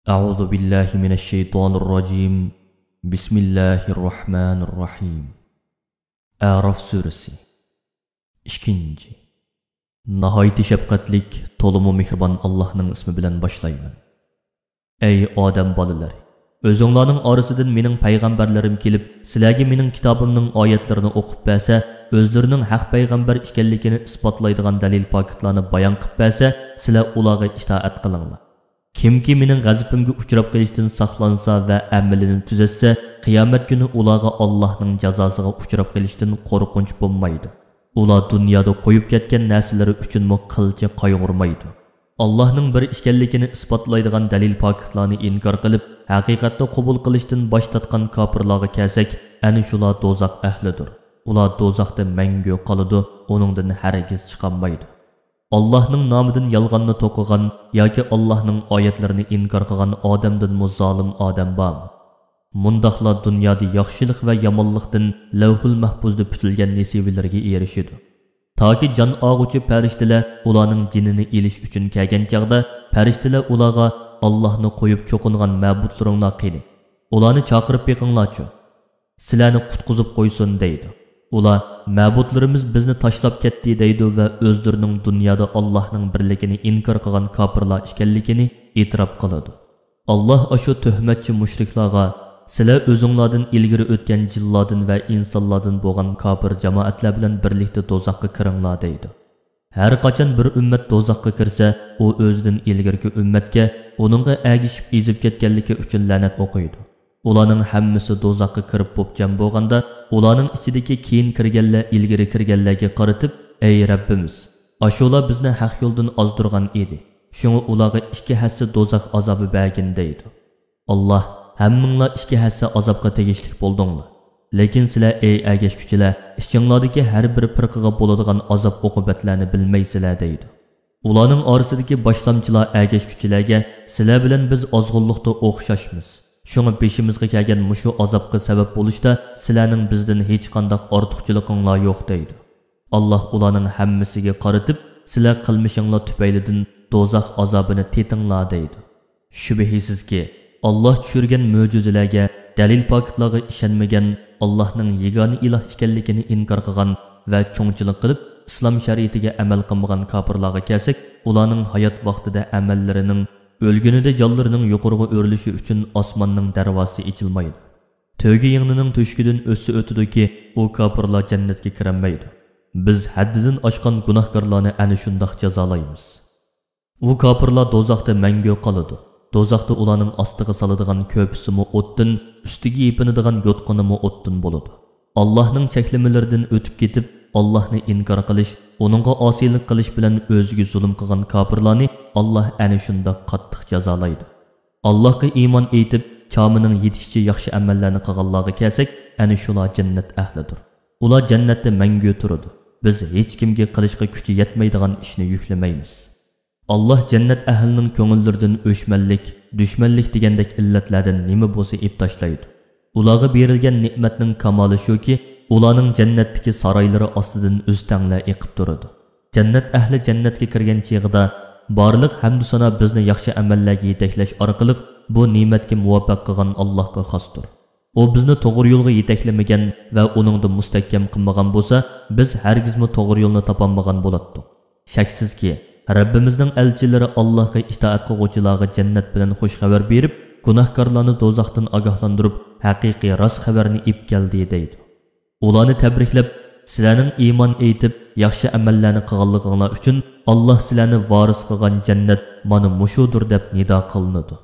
أعوذ بالله من الشيطان الرجيم بسم الله الرحمن الرحيم A'raf suresi 2. Nahayeti şefqatlik, tolumu mihriban Allah'ның ismi bilen başlayman. Ey Adem balaları! Özüңlarning orasidan mening payg'ambarlarim kelib, sizlarga mening kitobimning oyatlarini o'qib bersa, o'zlarining haq payg'ambar ekanligini isbotlaydigan dalil paketlarni bayon qilib bersa, sizlar ularga itoat qilinglar. Kimki mening g'azabimga uchrab qolishdan saqlansa va amalini tuzatsa, qiyomat kuni ularga Allohning jazosiga uchrab qolishdan qo'rqinch bo'lmaydi. Ular dunyoda qo'yib ketgan narsalari uchun qilcha qayg'urmaydi. Allohning bir ekanligini isbotlaydigan dalil paketlarni inkor qilib, haqiqatni qabul qilishdan bosh tortgan kofirlarga kelsak, ana shular do'zax ahlidir. Ular do'zaxda mangu qoladi, uningdan hargiz chiqolmaydi. Allah'ның namıdan yalğanını to'qigan yoki Allah'ның oyatlarini inkor qilgan odamdan zolim odam bormi? Mundaqlar dunyoda yaxshilik va yomonlikdan lavhul mahfuzda putilgan nasibalarga erishidi. Toki jon og'uchi farishtalar ularning jinini elish uchun kelgan chaqda, farishtalar ularga Allohni qo'yib cho'qingan ma'budlaringlar qani, ularni chaqirib beqinglarchi, sizlarni qutqizib qo'ysin deydi. Ular ma'budlarimiz bizni tashlab ketdi deydi va o'zlarining dunyoda Allohning birligini inkor qilgan kofirlar ekanligini e'tirof qiladi. Alloh ashu tuhmatchi mushriklarga sizlar o'zinglardan ilgari o'tgan jinlardan va insonlardan bo'lgan kofir jamoatlar bilan birlikda do'zaxga kiringlar deydi. Har qachon bir ummat do'zaxga kirsa, u o'zidan ilgirki ummatga uningga agishib ezib ketganligi uchun la'nat o'qiydi. Ularning hammasi do'zaxga kirib bo'pjan bo'lganda, ularning ichidagi keyin kirganlar ilgari kirganlarga qaratib, ey Rabbimiz, ashular bizni haq yo'ldan ozdirgan edi. Shunga ularga 2 hassa do'zax azobi bergin deydi. Alloh, hammanglar 2 hassa azobga tegishli bo'ldinglar. Lekin sizlar ey agashkuchilar, ichinglardagi har bir firqaga bo'ladigan azob oqibatlarni bilmaysizlar deydi. Ularning orasidagi boshlamchilar agashkuchilarga, sizlar bilan biz ozg'unlikda o'xshashmiz. Şunu beşimizge kelgan mushu azobga sabab bo'lishda sizlarning bizdan hech qanday ortiqchiliginglar yo'q deydi. Alloh ularning hammasiga qaratib, sizlar qilmishinglar tufaylidan do'zax azobini tetinglar deydi. Shubhisizki, Alloh tushirgan mo'jizalarga, dalil paketlarga ishonmagan, Allohning yagona iloh ekanligini inkor qilgan va cho'ngchilik qilib, islom shariatiga amal qilmagan kofirlarga kelsak, ularning hayot vaqtida amallarining Ölgünüde jallarının yuqorga o'rilishi uchun osmonning darvozasi ochilmaydi. To'gi yingnining to'shkidan o'tsa o'tidiki, u kofirlar jannatga kirolmaydi. Biz haddidan oshgan gunohkorlarni ana shundoq jazolaymiz. U kofirlar do'zaxda mangu qoladi. Do'zaxda ularning ostiga soladigan ko'pisimi o'tdan, ustiga yepinadigan yo'tqinimi o'tdan bo'ladi. Allohning cheklamalaridan o'tib ketib, Allah'ni inkar qilish, onunğa asilik qilish bilan o'ziga zulm qilgan kofirlarni Allah ana shunda qattiq jazolaydi. Allohga iymon etib, chamining yetishicha yaxshi amallarni qilganlarga kelsak, ana shular jannat ahlidir. Ular jannatda mangu turadi. Biz hech kimga qilishga kuchi yetmaydigan ishni yuklamaymiz. Allah jannat ahlining ko'ngillaridan o'shmanlik, dushmanlik degandek illatlardan nima bo'lsa ib tashlaydi. Ularga berilgan ne'matning kamoli shuki, ularning jannatdagi saroylari ostidan o'stanglar eqib turadi. Jannat ahli jannatga kirgan chig'ida barliq hamd sana bizni yaxshi amallarga yetaklash orqali bu ne'matga muvaffaq qilgan Allohga xosdir. U bizni to'g'ri yo'lga yetaklamagan va uningda mustahkam qilmagan bo'lsa, biz hargizmi to'g'ri yo'lni topolmagan bo'lardik. Shaksizki, Rabbimizning elchilari Allohga itoat qiluvchilarga jannat bilan xush xabar berib, gunohkorlarni do'zaxdan ogohlantirib, haqiqiy rost xabarni ib keldi deydi. Ularni tabriklab, sizlarning iymon etib, yaxshi amallarni qilganliginglar uchun Alloh sizlarni varis qilgan jannat mana mushudir deb nido qilinadi.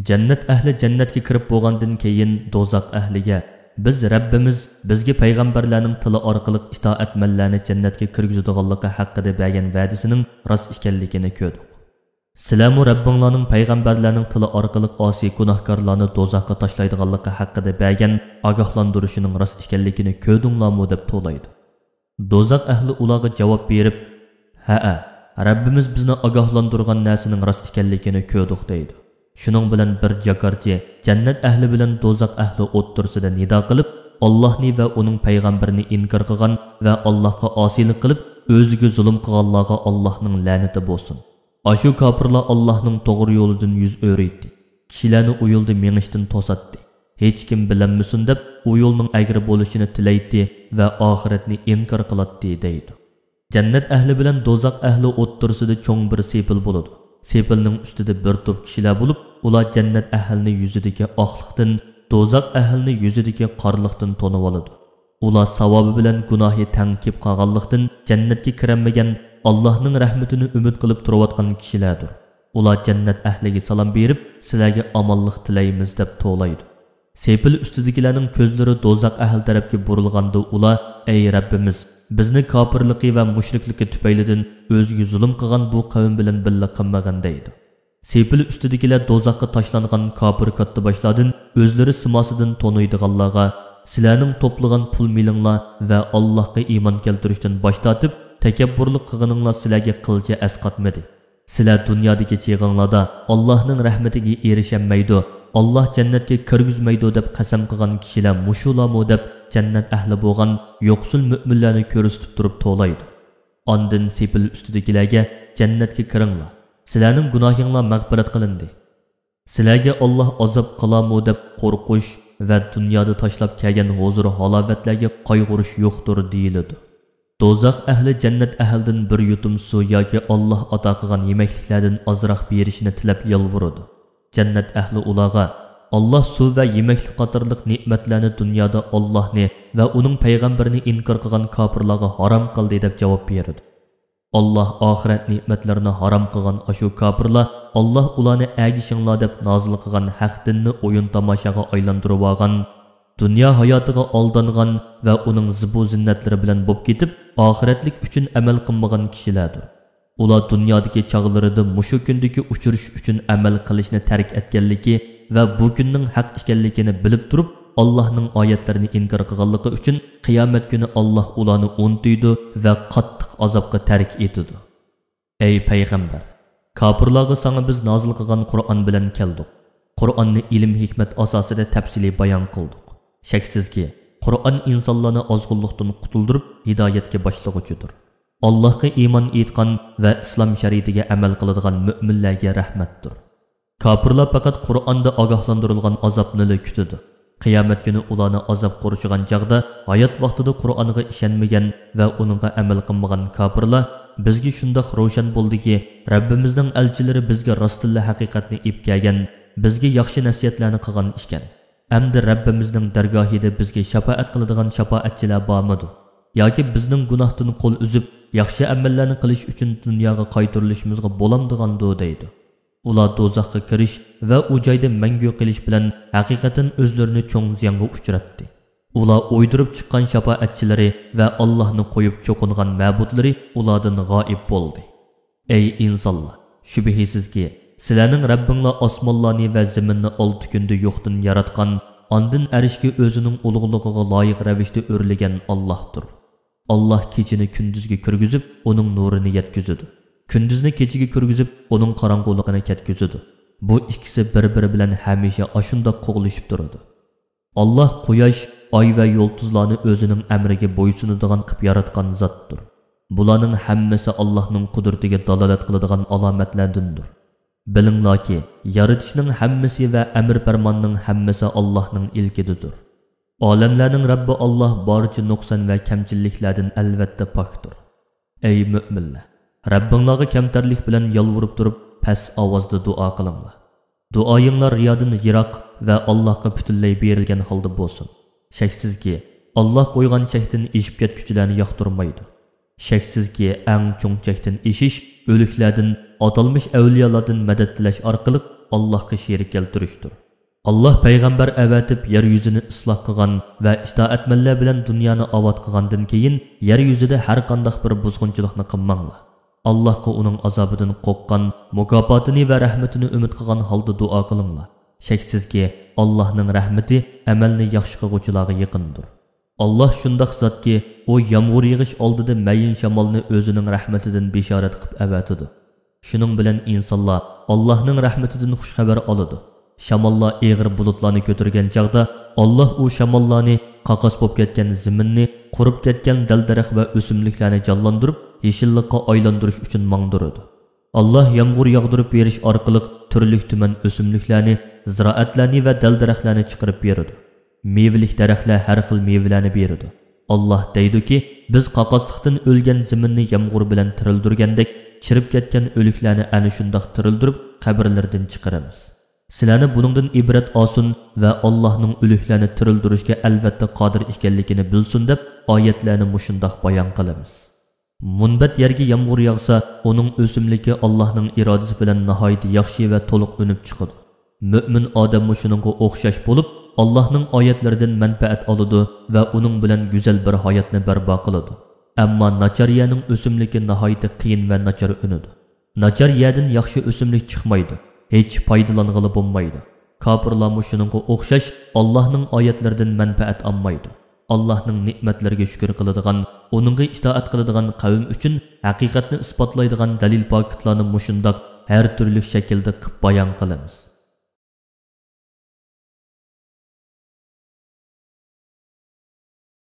Jannat ahli jannatga kirib bo'lgandan keyin do'zax ahliga biz Rabbimiz bizga payg'ambarlarning tili orqali itoatmanlarni jannatga kirgizadiganligi haqida bergan va'dasining rost ekanligini ko'rdik. Sizlarmu Rabbinglarning payg'ambarlarning tili orqali osiy gunohkorlarni do'zaxga tashlaydiganligi haqida bergan ogohlantirishining rost ekanligini ko'rdinglarmi deb to'laydi. Do'zax ahli ularga javob berib, "Ha, Rabbimiz bizni ogohlantirgan narsaning rost ekanligini ko'rdik" deydi. Shuning bilan bir jakarchi jannat ahli bilan do'zax ahli o'ttirsida nido qilib, Allohni va uning payg'ambarini inkor qilgan va Allohga osiylik qilib, o'ziga zulm qilganlarga Allohning la'nati bo'lsin. Aşu kafirlar Allah'ның toğru yoludan yüz öğretti. kishilarni u yo'lda mengishdan to'satdi. Hech kim bilanmasin deb u yo'lning agri bo'lishini tilaydi va oxiratni inkor qiladi deydi. Jannat ahli bilan do'zax ahli o'ttirsida cho'ng bir sepil bo'ladi. Sepilning ustida bir to'p kishilar bo'lib, ular jannat ahlining yuzidagi oqliqdan, do'zax ahlining yuzidagi qorliqdan tonib oladi. Ular savobi bilan gunohi tang kelib qolganlikdan jannatga kiramagan, Allohning rahmatini umid qilib turayotgan kishilardir. Ular jannat ahliga salom berib, sizlarga omonlik tilaymiz deb to'laydi. Sepil ustidagilarning ko'zlari do'zax ahli tarafga burilganda ular, ey Rabbimiz, bizni kofirligi va mushrikligi tufaylidan o'ziga zulm qilgan bu qavm bilan birga qilmagan deydi. Sepil ustidagilar do'zaxga tashlangan kofir katta boshlardan o'zlari simosidan tonuydiganlarga, sizlarning to'plagan pul milinglar va Allohga iymon keltirishdan bosh tortib, takabburlik qilganinglar sizlarga qilcha asqatmadi. Sizlar dunyodagi cheg'inglarda Allohning rahmatiga erishamaydi, Allah jannatga kirgizmaydi deb qasam qilgan kishilar mushulamo deb jannat ahli bo'lgan yo'qsul mu'minlarni ko'rsatib turib to'laydi. Ondan sepil ustidagilarga jannatga kiringlar. Sizlarning gunohinglar mag'firat qilindi. Sizlarga Alloh azob qilamo deb qo'rqish va dunyoda tashlab kelgan huzur halovatlarga qayg'urish yo'qdir deyiladi. Do'zax ahli jannat ahlidan bir yutum suv yoki Alloh ato qilgan yemekliklardan ozroq berishini tilab yalvuradi. Jannat ahli ularga Allah suv va yemeklik qatorliq ne'matlarni dunyoda Allohni va uning payg'ambarini inkor qilgan kofirlarga harom qildi deb javob beradi. Allah oxirat ne'matlarini harom qilgan ashu kofirlar Allah ularni agishinglar deb nozil qilgan haq dinni o'yin tomoshaga aylantirib olgan, dunyo hayotiga aldangan va uning zibu zinnatlari bilan bo'lib ketib, oxiratlik uchun amal qilmagan kishilardir. Ular dunyodagi chog'larida mushu kundagi uchirish uchun amal qilishni tark etganligi va bu kunning haq ekanligini bilib turib, Allohning oyatlarini inkor qilganligi uchun qiyomat kuni Alloh ularni unutdi va qattiq azobga tark etadi. Ey payg'ambar, kofirlarga sana biz nozil qilgan Qur'on bilan keldik. Qur'onni ilm hikmat asosida tafsiliy bayon qildik. Shaksizki, Qur'on insonlarni ozg'unlikdan qutuldirib, hidoyatga boshlag'uchidir. Allohga iymon etgan va islom shariatiga amal qiladigan mu'minlarga rahmatdir. Kofirlar faqat Qur'onda ogohlantirilgan azobni kutadi. Qiyomat kuni ularni azob qo'rishigan chaqda hayot vaqtida Qur'onga ishonmagan va uningga amal qilmagan kofirlar bizga shundoq ro'shan bo'ldiki, Rabbimizning elchilari bizga rostilla haqiqatni ib kelgan, bizga yaxshi nasihatlarni qilgan ishkan. Hamda Rabbimizning dargohida bizga shafaat qiladigan shafaatchilar bormidi? Yoki bizning gunohdan qo'l uzib, yaxshi amallarni qilish uchun dunyoga qaytarilishimizga bo'lamdigandi deydi. Ular do'zaxga kirish va u joyda mangu qilish bilan haqiqatan o'zlarini cho'ng ziyonga uchratdi. Ular o'ydirib chiqqan shafaatchilari va Allohni qo'yib cho'qingan ma'budlari ulardan g'oyib bo'ldi. Ey insonlar, shubhisizki, sizlarning Rabbinglar osmonlarni va zaminni 6 kunda yo'qdan yaratgan, ondan arishga o'zining ulug'ligiga loyiq ravishda o'rlagan Allohdir. Allah kechini kunduzga kirgizib, uning nurini yetkazadi. Kunduzni kechiga kirgizib, uning qorong'uligini ketkazadi. Bu ikkisi bir-biri bilan hamisha ashunda qo'g'lishib turadi. Allah quyosh, oy va yulduzlarni o'zining amriga bo'ysunadigan qilib yaratgan zotdir. Bularning hammasi Allohning qudratiga dalolat qiladigan alomatlardandir. Bilinglarki, yaratishning hammasi va amr farmonning hammasi Allohning ilkididir. Olamlarning Rabbi Allah barcha nuqson va kamchiliklardan albatta pokdir. Ey mu'minlar, Rabbinglarga kamtarlik bilan yalvorib turib, past ovozda duo qilinglar. Duoyinglar riyodan yiroq va Allohga butunlay berilgan holda bo'lsin. Shaksizki, Alloh qo'ygan chekdan eshib ketguchilarni yoqtirmaydi. Shaksizki, eng cho'ng chekdan eshish o'liklardan, atalmış avliyolardan madad tilash orqali Allohga sherik keltirishdir. Allah payg'ambar avatib yer yuzini isloh qilgan va itoatmanlar bilan dunyoni obod qilgandan keyin yer yuzida har qanday bir buzg'unchilikni qilmanglar. Allohga uning azobidan qo'rqqan, mukofotini va rahmatini umid qilgan holda duo qilinglar. Shaksizki, Allohning rahmati amalni yaxshi qiluvchilarga yaqindir. Allah shundoq zotki, u yomg'ir yig'ish oldida mayin shamolni o'zining rahmatidan bishorat qilib avatadi. Shuning bilan insonlar Allohning rahmatidan xush xabar oladi. Shamollar eg'ir bulutlarni ko'targan chaqda Allah u shamollarni qaqas bo'lib ketgan zaminni, qurib ketgan dal-daraxt va o'simliklarni jonlantirib, yeshillikqa aylantirish uchun mangdiradi. Allah yağmur yağdırıp beriş orqali turli tuman o'simliklarni, ziroatlarni va dal-daraxtlarni chiqarib beradi. Mevalik daraxtlar har xil mevalarni beradi. Allah deydiki, biz qaqosliqdan o'lgan zaminni yağmur bilan tirildirgandek, chirib ketgan o'liklarni ana shundoq tirildirib qabrlardan chiqaramiz. Sizlarni buningdan ibrat olsin va Allohning o'liklarni tirildirishga albatta qodir ekanligini bilsin deb oyatlarni mushundoq bayon qilamiz. Munbat yerga yağmur yağsa, onun o'simligi Allohning irodasi bilan nihoyat yaxshi va to'liq unib chiqadi. Mo'min odam shuningga o'xshash bo'lib, Allohning oyatlaridan manfaat oladi va uning bilan go'zal bir hayotni barpo qiladi. Ammo nachariyaning o'simligi nihoyat qiyin va nachar unadi. Nachar yerdan yaxshi o'simlik chiqmaydi. Hech foydalang'ili bo'lmaydi. Kofirlar shuningga o'xshash Allohning oyatlaridan manfaat olmaydi. Allohning ne'matlariga shukr qiladigan, uningga itoat qiladigan qavm uchun haqiqatni isbotlaydigan dalil pokitlarni mushundoq har turli shaklda qilib bayon qilamiz.